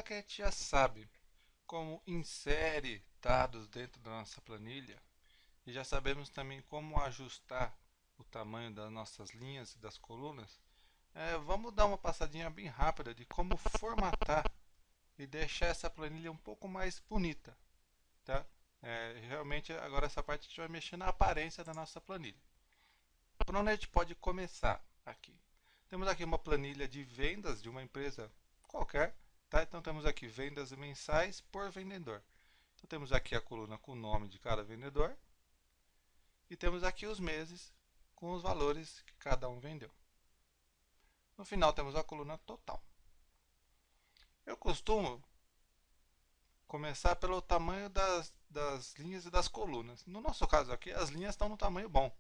Agora que a gente já sabe como insere dados dentro da nossa planilha e já sabemos também como ajustar o tamanho das nossas linhas e das colunas, vamos dar uma passadinha bem rápida de como formatar e deixar essa planilha um pouco mais bonita, tá? Realmente agora essa parte a gente vai mexer na aparência da nossa planilha. Por onde a gente pode começar aqui? Temos aqui uma planilha de vendas de uma empresa qualquer, tá? Então temos aqui vendas mensais por vendedor. Então temos aqui a coluna com o nome de cada vendedor e temos aqui os meses com os valores que cada um vendeu. No final temos a coluna total. Eu costumo começar pelo tamanho das linhas e das colunas. No nosso caso aqui, as linhas estão no tamanho bom,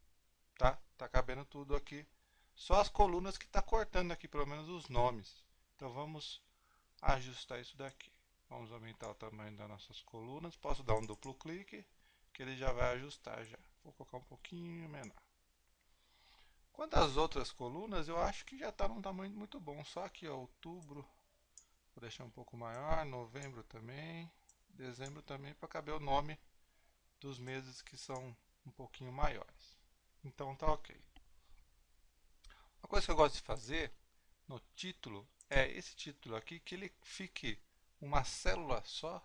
tá? Tá cabendo tudo aqui. Só as colunas que está cortando aqui, pelo menos os nomes. Então vamos ajustar isso daqui. Vamos aumentar o tamanho das nossas colunas. Posso dar um duplo clique, que ele já vai ajustar já. Vou colocar um pouquinho menor. Quanto às outras colunas, eu acho que já está num tamanho muito bom. Só aqui, ó, outubro, vou deixar um pouco maior, novembro também, dezembro também, para caber o nome dos meses que são um pouquinho maiores. Então tá ok. Uma coisa que eu gosto de fazer no título é esse título aqui, que ele fique uma célula só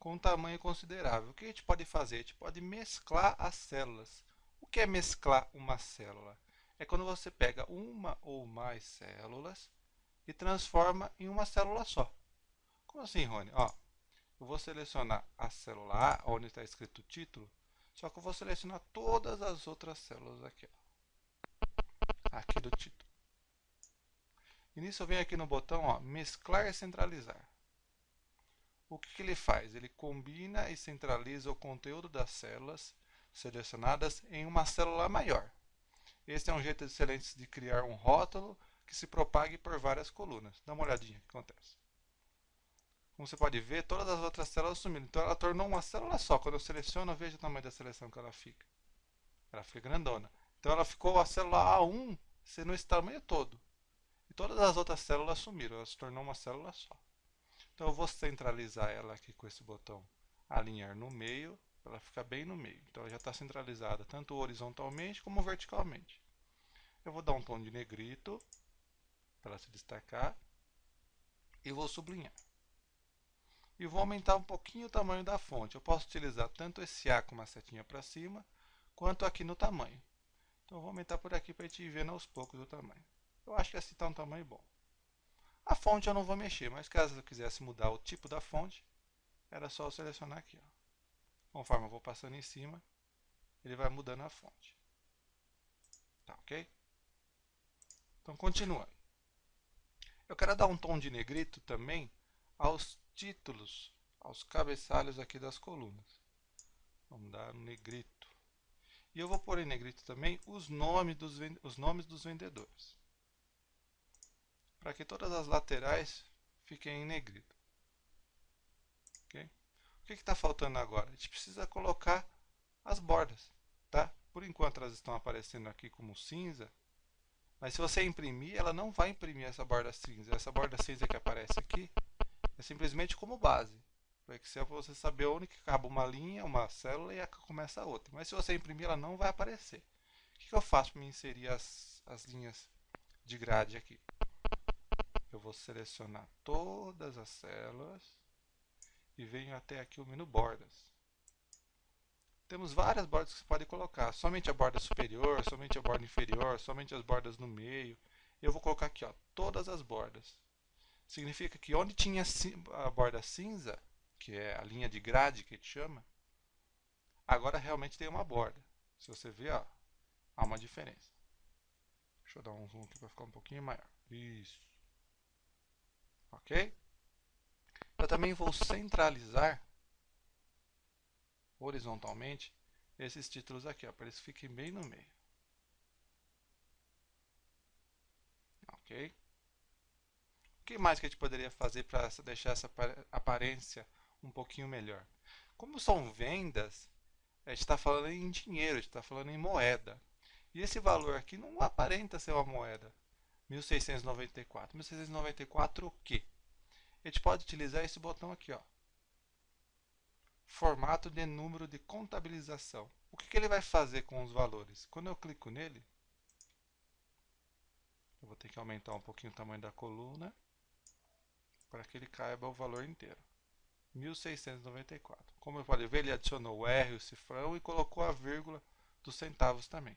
com um tamanho considerável. O que a gente pode fazer? A gente pode mesclar as células. O que é mesclar uma célula? É quando você pega uma ou mais células e transforma em uma célula só. Como assim, Rony? Ó, eu vou selecionar a célula A, onde está escrito título, só que eu vou selecionar todas as outras células aqui, ó, aqui do título. E nisso eu venho aqui no botão, ó, mesclar e centralizar. O que ele faz? Ele combina e centraliza o conteúdo das células selecionadas em uma célula maior. Esse é um jeito excelente de criar um rótulo que se propague por várias colunas. Dá uma olhadinha o que acontece. Como você pode ver, todas as outras células sumiram. Então ela tornou uma célula só. Quando eu seleciono, eu vejo o tamanho da seleção que ela fica. Ela fica grandona. Então ela ficou a célula A1 sendo esse tamanho todo. E todas as outras células sumiram. Ela se tornou uma célula só. Então eu vou centralizar ela aqui com esse botão alinhar no meio, para ela ficar bem no meio. Então ela já está centralizada tanto horizontalmente como verticalmente. Eu vou dar um tom de negrito para ela se destacar e vou sublinhar. E vou aumentar um pouquinho o tamanho da fonte. Eu posso utilizar tanto esse A com uma setinha para cima, quanto aqui no tamanho. Então eu vou aumentar por aqui para a gente ir vendo aos poucos o tamanho. Eu acho que assim está um tamanho bom. A fonte eu não vou mexer, mas caso eu quisesse mudar o tipo da fonte, era só eu selecionar aqui, ó. Conforme eu vou passando em cima, ele vai mudando a fonte. Tá ok? Então, continuando. Eu quero dar um tom de negrito também aos títulos, aos cabeçalhos aqui das colunas. Vamos dar um negrito. E eu vou pôr em negrito também os nomes dos vendedores, para que todas as laterais fiquem em negrito. Okay? O que está faltando agora? A gente precisa colocar as bordas. Tá? Por enquanto elas estão aparecendo aqui como cinza, mas se você imprimir, ela não vai imprimir essa borda cinza. Essa borda cinza que aparece aqui é simplesmente como base. Para você saber onde que acaba uma linha, uma célula e começa a outra. Mas se você imprimir, ela não vai aparecer. O que eu faço para me inserir as linhas de grade aqui? Eu vou selecionar todas as células e venho até aqui o menu bordas. Temos várias bordas que você pode colocar. Somente a borda superior, somente a borda inferior, somente as bordas no meio. Eu vou colocar aqui, ó, todas as bordas. Significa que onde tinha a borda cinza, que é a linha de grade que a gente chama, agora realmente tem uma borda. Se você ver, ó, há uma diferença. Deixa eu dar um zoom aqui para ficar um pouquinho maior. Isso. Ok? Eu também vou centralizar horizontalmente esses títulos aqui, para eles fiquem bem no meio. Ok? O que mais que a gente poderia fazer para deixar essa aparência um pouquinho melhor? Como são vendas, a gente está falando em dinheiro, a gente está falando em moeda. E esse valor aqui não aparenta ser uma moeda. 1694. 1694 o quê? a gente pode utilizar esse botão aqui, ó. Formato de número de contabilização. O que ele vai fazer com os valores? Quando eu clico nele, eu vou ter que aumentar um pouquinho o tamanho da coluna para que ele caiba o valor inteiro. 1694. Como eu pode ver, ele adicionou o R, o cifrão e colocou a vírgula dos centavos também.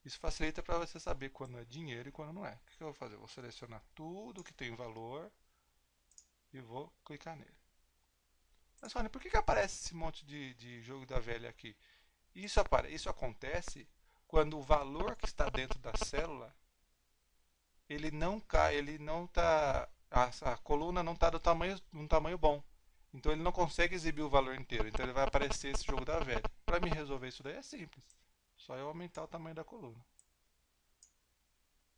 Isso facilita para você saber quando é dinheiro e quando não é. O que eu vou fazer? Eu vou selecionar tudo que tem valor e vou clicar nele. Mas olha, por que aparece esse monte de jogo da velha aqui? Isso acontece quando o valor que está dentro da célula ele não cai, a coluna não está num tamanho bom. Então ele não consegue exibir o valor inteiro. Então ele vai aparecer esse jogo da velha. Para me resolver isso daí é simples. Só eu aumentar o tamanho da coluna.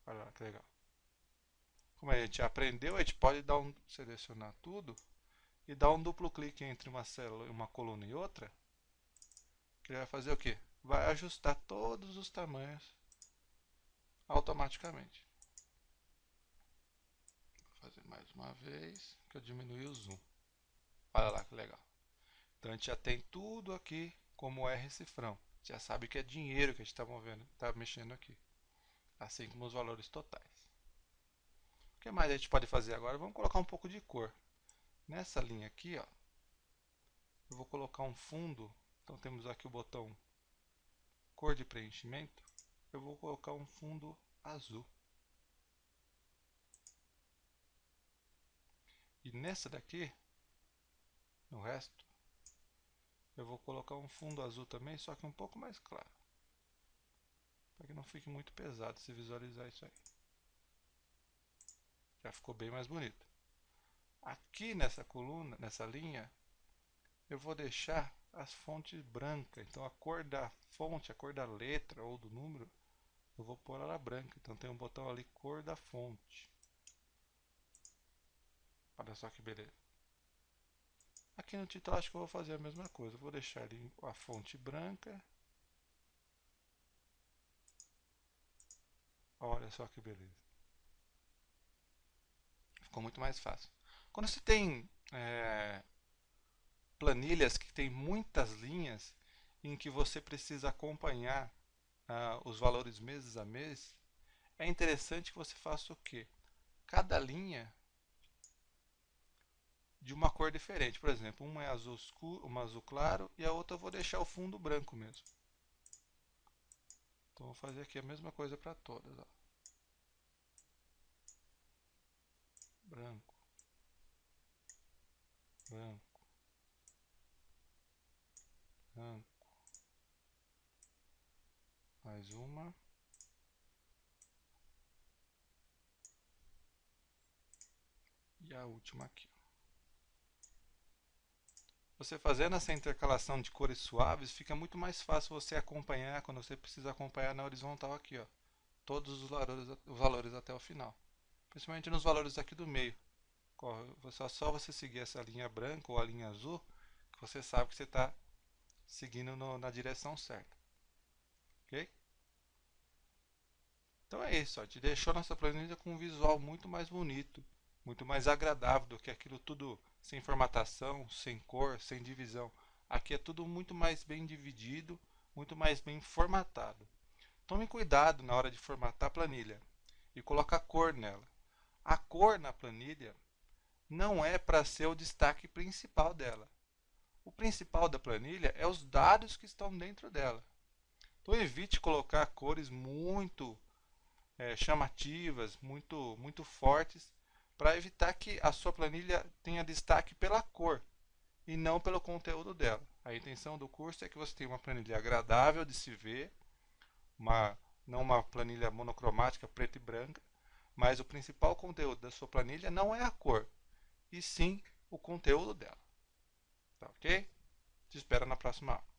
Olha lá que legal. Como a gente aprendeu, a gente pode selecionar tudo e dar um duplo clique entre uma célula, uma coluna e outra. Que ele vai fazer o quê? Vai ajustar todos os tamanhos automaticamente. Vou fazer mais uma vez, que eu diminui o zoom. Olha lá que legal. Então a gente já tem tudo aqui como R cifrão. Já sabe que é dinheiro que a gente está mexendo aqui. Assim como os valores totais. O que mais a gente pode fazer agora? Vamos colocar um pouco de cor. Nessa linha aqui, ó, eu vou colocar um fundo. Então temos aqui o botão cor de preenchimento. Eu vou colocar um fundo azul. E nessa daqui, no resto, eu vou colocar um fundo azul também, só que um pouco mais claro. Para que não fique muito pesado se visualizar isso aí. Já ficou bem mais bonito. Aqui nessa coluna, nessa linha, eu vou deixar as fontes brancas. Então a cor da fonte, a cor da letra ou do número, eu vou pôr ela branca. Então tem um botão ali, cor da fonte. Olha só que beleza. Aqui no título acho que eu vou fazer a mesma coisa. Eu vou deixar ali a fonte branca. Olha só que beleza. Ficou muito mais fácil. Quando você tem planilhas que tem muitas linhas em que você precisa acompanhar os valores mês a mês, é interessante que você faça o quê? Cada linha de uma cor diferente. Por exemplo, uma é azul escuro, uma azul claro e a outra eu vou deixar o fundo branco mesmo. Então vou fazer aqui a mesma coisa para todas. Ó. Branco, branco, branco. Mais uma. E a última aqui. Você fazendo essa intercalação de cores suaves, fica muito mais fácil você acompanhar, quando você precisa acompanhar na horizontal aqui, ó. Todos os valores até o final. Principalmente nos valores aqui do meio. Só você seguir essa linha branca ou a linha azul, que você sabe que você está seguindo na direção certa. Ok? Então é isso, ó. A gente deixou nossa planilha com um visual muito mais bonito, muito mais agradável do que aquilo tudo sem formatação, sem cor, sem divisão. Aqui é tudo muito mais bem dividido, muito mais bem formatado. Tome cuidado na hora de formatar a planilha e colocar cor nela. A cor na planilha não é para ser o destaque principal dela. O principal da planilha é os dados que estão dentro dela. Então evite colocar cores muito chamativas, muito fortes, para evitar que a sua planilha tenha destaque pela cor e não pelo conteúdo dela. A intenção do curso é que você tenha uma planilha agradável de se ver, não uma planilha monocromática, preta e branca, mas o principal conteúdo da sua planilha não é a cor, e sim o conteúdo dela. Tá ok? Te espero na próxima aula.